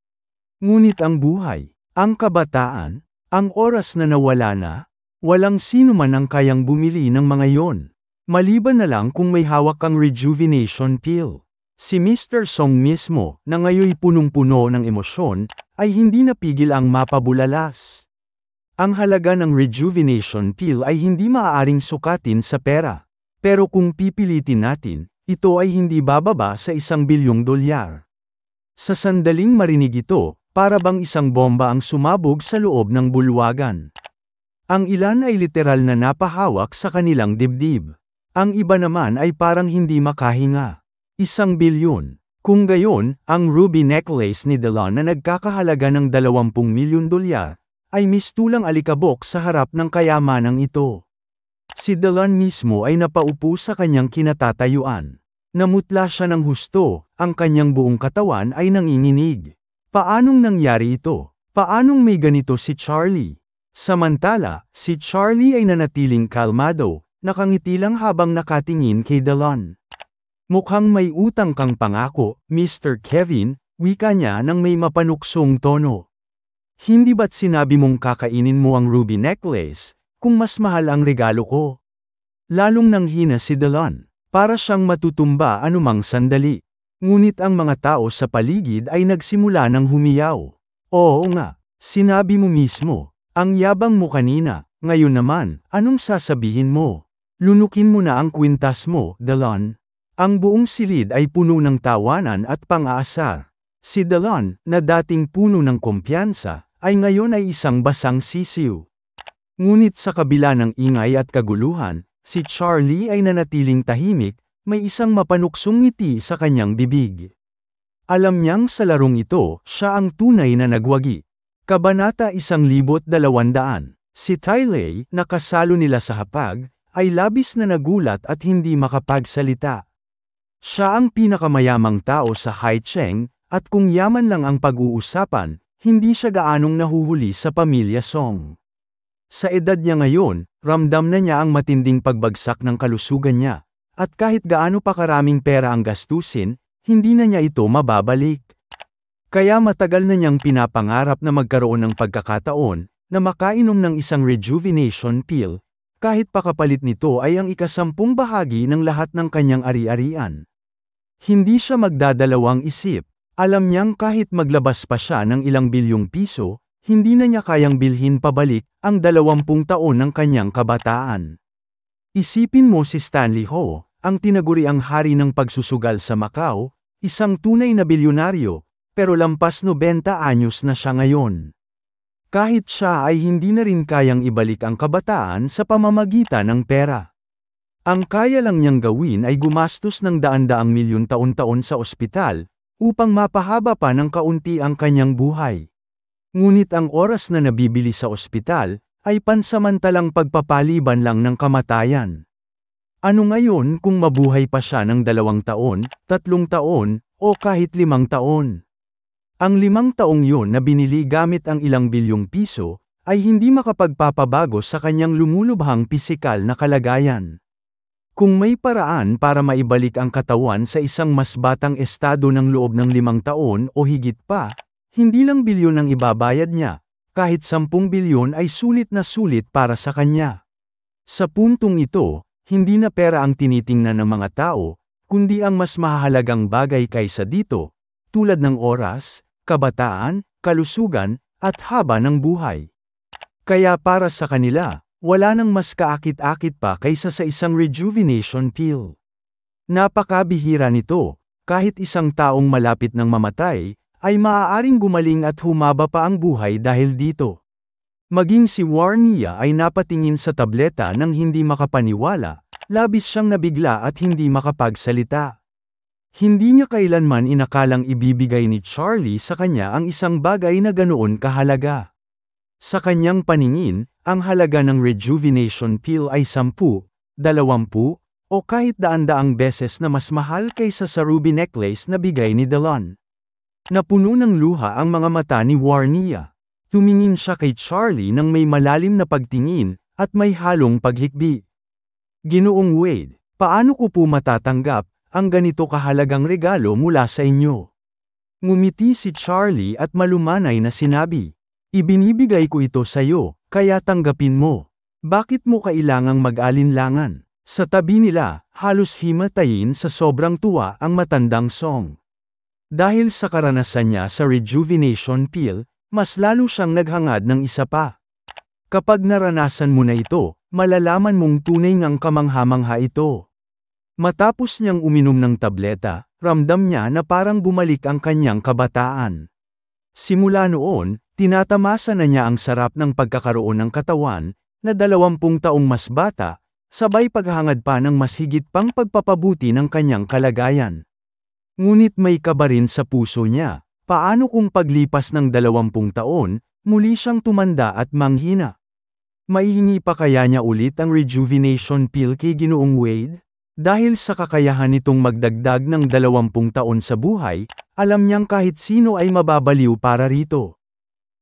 Ngunit ang buhay, ang kabataan, ang oras na nawala na, walang sino man ang kayang bumili ng mga yon. Maliban na lang kung may hawak kang rejuvenation pill. Si Mr. Song mismo, na ngayoy punong-puno ng emosyon, ay hindi napigil ang mapabulalas. Ang halaga ng rejuvenation pill ay hindi maaaring sukatin sa pera. Pero kung pipilitin natin, ito ay hindi bababa sa $1 bilyong. Sa sandaling marinig ito, para bang isang bomba ang sumabog sa loob ng bulwagan. Ang ilan ay literal na napahawak sa kanilang dibdib. Ang iba naman ay parang hindi makahinga. 1 bilyon. Kung gayon, ang ruby necklace ni Delon na nagkakahalaga ng 20 milyon dolyar, ay mistulang alikabok sa harap ng kayamanang ito. Si Delon mismo ay napaupo sa kanyang kinatatayuan. Namutla siya ng husto, ang kanyang buong katawan ay nanginginig. Paanong nangyari ito? Paanong may ganito si Charlie? Samantala, si Charlie ay nanatiling kalmado, nakangiti lang habang nakatingin kay Delon. Mukhang may utang kang pangako, Mr. Kevin, wika niya nang may mapanuksong tono. Hindi ba't sinabi mong kakainin mo ang ruby necklace, kung mas mahal ang regalo ko? Lalong nanghina si Delon, para siyang matutumba anumang sandali. Ngunit ang mga tao sa paligid ay nagsimula ng humiyaw. Oo nga, sinabi mo mismo, ang yabang mo kanina, ngayon naman, anong sasabihin mo? Lunukin mo na ang kwintas mo, Delon. Ang buong silid ay puno ng tawanan at pang-aasar. Si Delon, na dating puno ng kumpiyansa, ay ngayon ay isang basang sisiw. Ngunit sa kabila ng ingay at kaguluhan, si Charlie ay nanatiling tahimik, may isang mapanuksong ngiti sa kanyang bibig. Alam niyang sa larong ito, siya ang tunay na nagwagi. Kabanata 1200. Si Tylee, na kasalo nila sa hapag, ay labis na nagulat at hindi makapagsalita. Siya ang pinakamayamang tao sa Haicheng, at kung yaman lang ang pag-uusapan, hindi siya gaanong nahuhuli sa pamilya Song. Sa edad niya ngayon, ramdam na niya ang matinding pagbagsak ng kalusugan niya. At kahit gaano pa karaming pera ang gastusin, hindi na niya ito mababalik. Kaya matagal na niyang pinapangarap na magkaroon ng pagkakataon, na makainom ng isang rejuvenation pill, kahit pakapalit nito ay ang ika-10 bahagi ng lahat ng kanyang ari-arian. Hindi siya magdadalawang isip, alam niyang kahit maglabas pa siya ng ilang bilyong piso, hindi na niya kayang bilhin pabalik ang 20 taon ng kanyang kabataan. Isipin mo si Stanley Ho, ang tinaguriang hari ng pagsusugal sa Macau, isang tunay na bilyonaryo, pero lampas 90 anyos na siya ngayon. Kahit siya ay hindi na rin kayang ibalik ang kabataan sa pamamagitan ng pera. Ang kaya lang niyang gawin ay gumastos ng daan-daang milyon taon-taon sa ospital, upang mapahaba pa ng kaunti ang kanyang buhay. Ngunit ang oras na nabibili sa ospital, ay pansamantalang pagpapaliban lang ng kamatayan. Ano ngayon kung mabuhay pa siya ng 2 taon, 3 taon, o kahit 5 taon? Ang 5 taong yun na binili gamit ang ilang bilyong piso, ay hindi makapagpapabago sa kanyang lumulubhang pisikal na kalagayan. Kung may paraan para maibalik ang katawan sa isang mas batang estado ng loob ng 5 taon o higit pa, hindi lang bilyon ang ibabayad niya. Kahit 10 bilyon ay sulit na sulit para sa kanya. Sa puntong ito, hindi na pera ang tinitingnan ng mga tao, kundi ang mas mahalagang bagay kaysa dito, tulad ng oras, kabataan, kalusugan, at haba ng buhay. Kaya para sa kanila, wala nang mas kaakit-akit pa kaysa sa isang rejuvenation pill. Napakabihira nito, kahit isang taong malapit ng mamatay, ay maaaring gumaling at humaba pa ang buhay dahil dito. Maging si Warnia ay napatingin sa tableta nang hindi makapaniwala, labis siyang nabigla at hindi makapagsalita. Hindi niya kailanman inakalang ibibigay ni Charlie sa kanya ang isang bagay na ganoon kahalaga. Sa kanyang paningin, ang halaga ng rejuvenation pill ay 10, 20, o kahit daan-daang beses na mas mahal kaysa sa ruby necklace na bigay ni Delon. Napuno ng luha ang mga mata ni Warnia. Tumingin siya kay Charlie nang may malalim na pagtingin, at may halong paghikbi. Ginoong Wade, paano ko po matatanggap ang ganito kahalagang regalo mula sa inyo? Ngumiti si Charlie at malumanay na sinabi, ibinibigay ko ito sa iyo, kaya tanggapin mo. Bakit mo kailangang mag-alinlangan? Sa tabi nila, halos himatayin sa sobrang tuwa ang matandang Song. Dahil sa karanasan niya sa rejuvenation pill, mas lalo siyang naghangad ng isa pa. Kapag naranasan mo na ito, malalaman mong tunay ngang kamangha-mangha ito. Matapos niyang uminom ng tableta, ramdam niya na parang bumalik ang kanyang kabataan. Simula noon, tinatamasa na niya ang sarap ng pagkakaroon ng katawan, na 20 taong mas bata, sabay paghahangad pa ng mas higit pang pagpapabuti ng kanyang kalagayan. Ngunit may kaba rin sa puso niya. Paano kung paglipas ng 20 taon, muli siyang tumanda at manghina? Maihingi pa kaya niya ulit ang rejuvenation pill kay Ginoong Wade? Dahil sa kakayahan nitong magdagdag ng 20 taon sa buhay, alam niyang kahit sino ay mababaliw para rito.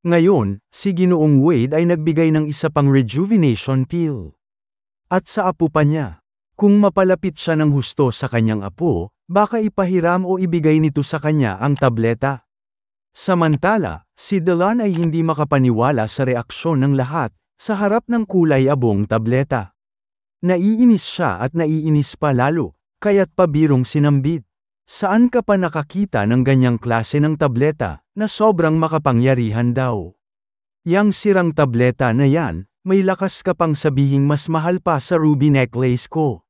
Ngayon, si Ginoong Wade ay nagbigay ng isa pang rejuvenation pill. At sa apo pa niya. Kung mapalapit siya ng husto sa kanyang apo, baka ipahiram o ibigay nito sa kanya ang tableta. Samantala, si Dylan ay hindi makapaniwala sa reaksyon ng lahat, sa harap ng kulay abong tableta. Naiinis siya at naiinis pa lalo, kaya't pabirong sinambit. Saan ka pa nakakita ng ganyang klase ng tableta, na sobrang makapangyarihan daw? Yang sirang tableta na yan, may lakas ka pang sabihing mas mahal pa sa ruby necklace ko.